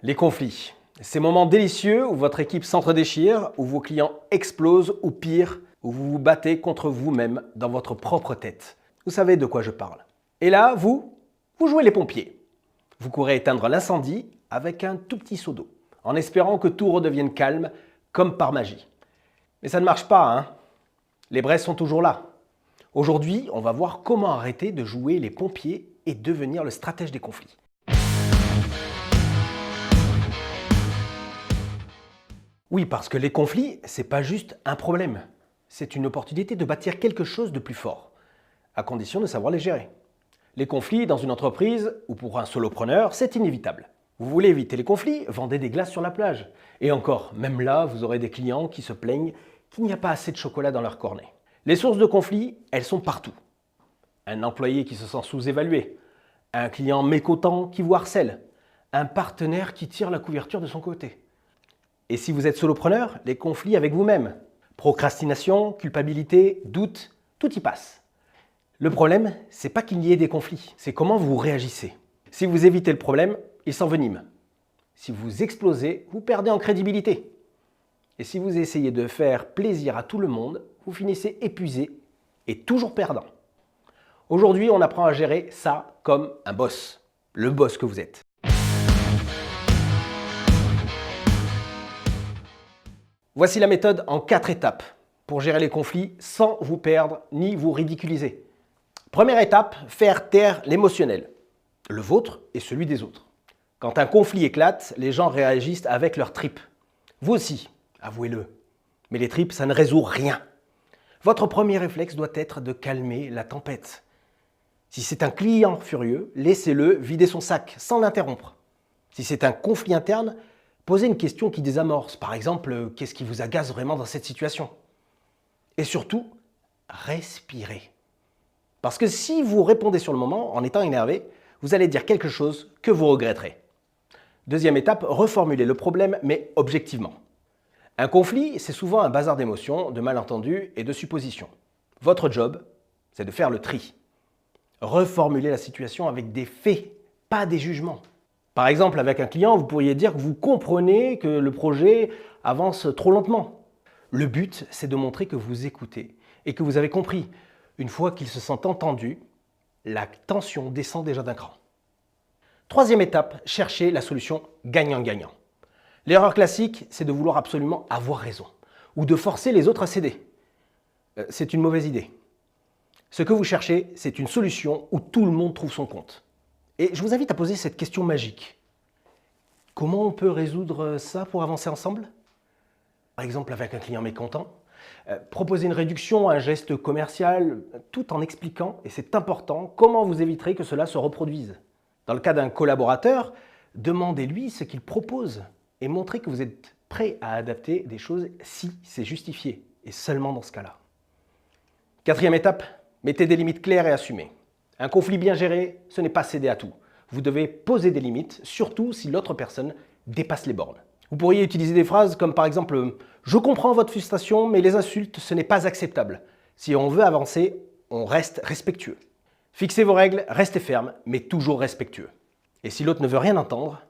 Les conflits. Ces moments délicieux où votre équipe s'entre-déchire, où vos clients explosent, ou pire, où vous vous battez contre vous-même dans votre propre tête. Vous savez de quoi je parle. Et là, vous jouez les pompiers. Vous courez éteindre l'incendie avec un tout petit seau d'eau, en espérant que tout redevienne calme, comme par magie. Mais ça ne marche pas, hein. Les braises sont toujours là. Aujourd'hui, on va voir comment arrêter de jouer les pompiers et devenir le stratège des conflits. Oui, parce que les conflits, c'est pas juste un problème. C'est une opportunité de bâtir quelque chose de plus fort, à condition de savoir les gérer. Les conflits dans une entreprise ou pour un solopreneur, c'est inévitable. Vous voulez éviter les conflits, vendez des glaces sur la plage. Et encore, même là, vous aurez des clients qui se plaignent qu'il n'y a pas assez de chocolat dans leur cornet. Les sources de conflits, elles sont partout. Un employé qui se sent sous-évalué, un client mécontent qui vous harcèle, un partenaire qui tire la couverture de son côté. Et si vous êtes solopreneur, les conflits avec vous-même. Procrastination, culpabilité, doute, tout y passe. Le problème, c'est pas qu'il y ait des conflits, c'est comment vous réagissez. Si vous évitez le problème, il s'envenime. Si vous explosez, vous perdez en crédibilité. Et si vous essayez de faire plaisir à tout le monde, vous finissez épuisé et toujours perdant. Aujourd'hui, on apprend à gérer ça comme un boss, le boss que vous êtes. Voici la méthode en 4 étapes pour gérer les conflits sans vous perdre ni vous ridiculiser. Première étape, faire taire l'émotionnel, le vôtre et celui des autres. Quand un conflit éclate, les gens réagissent avec leurs tripes. Vous aussi, avouez-le. Mais les tripes, ça ne résout rien. Votre premier réflexe doit être de calmer la tempête. Si c'est un client furieux, laissez-le vider son sac sans l'interrompre. Si c'est un conflit interne, posez une question qui désamorce. Par exemple, qu'est-ce qui vous agace vraiment dans cette situation? Et surtout, respirez. Parce que si vous répondez sur le moment en étant énervé, vous allez dire quelque chose que vous regretterez. Deuxième étape, reformulez le problème, mais objectivement. Un conflit, c'est souvent un bazar d'émotions, de malentendus et de suppositions. Votre job, c'est de faire le tri. Reformulez la situation avec des faits, pas des jugements. Par exemple, avec un client, vous pourriez dire que vous comprenez que le projet avance trop lentement. Le but, c'est de montrer que vous écoutez et que vous avez compris. Une fois qu'il se sent entendu, la tension descend déjà d'un cran. Troisième étape, cherchez la solution gagnant-gagnant. L'erreur classique, c'est de vouloir absolument avoir raison ou de forcer les autres à céder. C'est une mauvaise idée. Ce que vous cherchez, c'est une solution où tout le monde trouve son compte. Et je vous invite à poser cette question magique. Comment on peut résoudre ça pour avancer ensemble? Par exemple, avec un client mécontent, proposer une réduction, un geste commercial, tout en expliquant, et c'est important, comment vous éviterez que cela se reproduise. Dans le cas d'un collaborateur, demandez-lui ce qu'il propose et montrez que vous êtes prêt à adapter des choses si c'est justifié, et seulement dans ce cas-là. Quatrième étape, mettez des limites claires et assumées. Un conflit bien géré, ce n'est pas céder à tout. Vous devez poser des limites, surtout si l'autre personne dépasse les bornes. Vous pourriez utiliser des phrases comme par exemple « Je comprends votre frustration, mais les insultes, ce n'est pas acceptable. Si on veut avancer, on reste respectueux. » Fixez vos règles, restez ferme, mais toujours respectueux. Et si l'autre ne veut rien entendre,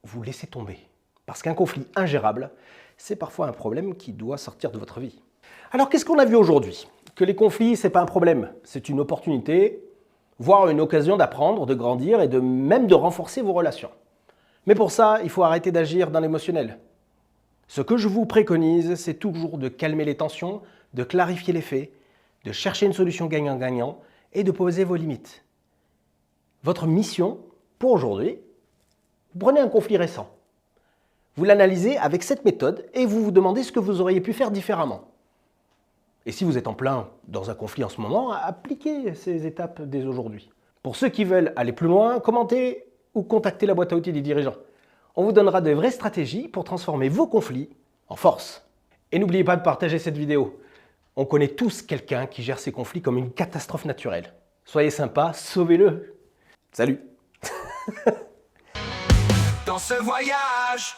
vous laissez tomber. Parce qu'un conflit ingérable, c'est parfois un problème qui doit sortir de votre vie. Alors qu'est-ce qu'on a vu aujourd'hui? Que les conflits, ce n'est pas un problème, c'est une opportunité, voire une occasion d'apprendre, de grandir et même de renforcer vos relations. Mais pour ça, il faut arrêter d'agir dans l'émotionnel. Ce que je vous préconise, c'est toujours de calmer les tensions, de clarifier les faits, de chercher une solution gagnant-gagnant et de poser vos limites. Votre mission, pour aujourd'hui, vous prenez un conflit récent. Vous l'analysez avec cette méthode et vous vous demandez ce que vous auriez pu faire différemment. Et si vous êtes en plein dans un conflit en ce moment, appliquez ces étapes dès aujourd'hui. Pour ceux qui veulent aller plus loin, commentez ou contactez la boîte à outils des dirigeants. On vous donnera de vraies stratégies pour transformer vos conflits en force. Et n'oubliez pas de partager cette vidéo. On connaît tous quelqu'un qui gère ses conflits comme une catastrophe naturelle. Soyez sympa, sauvez-le. Salut. Dans ce voyage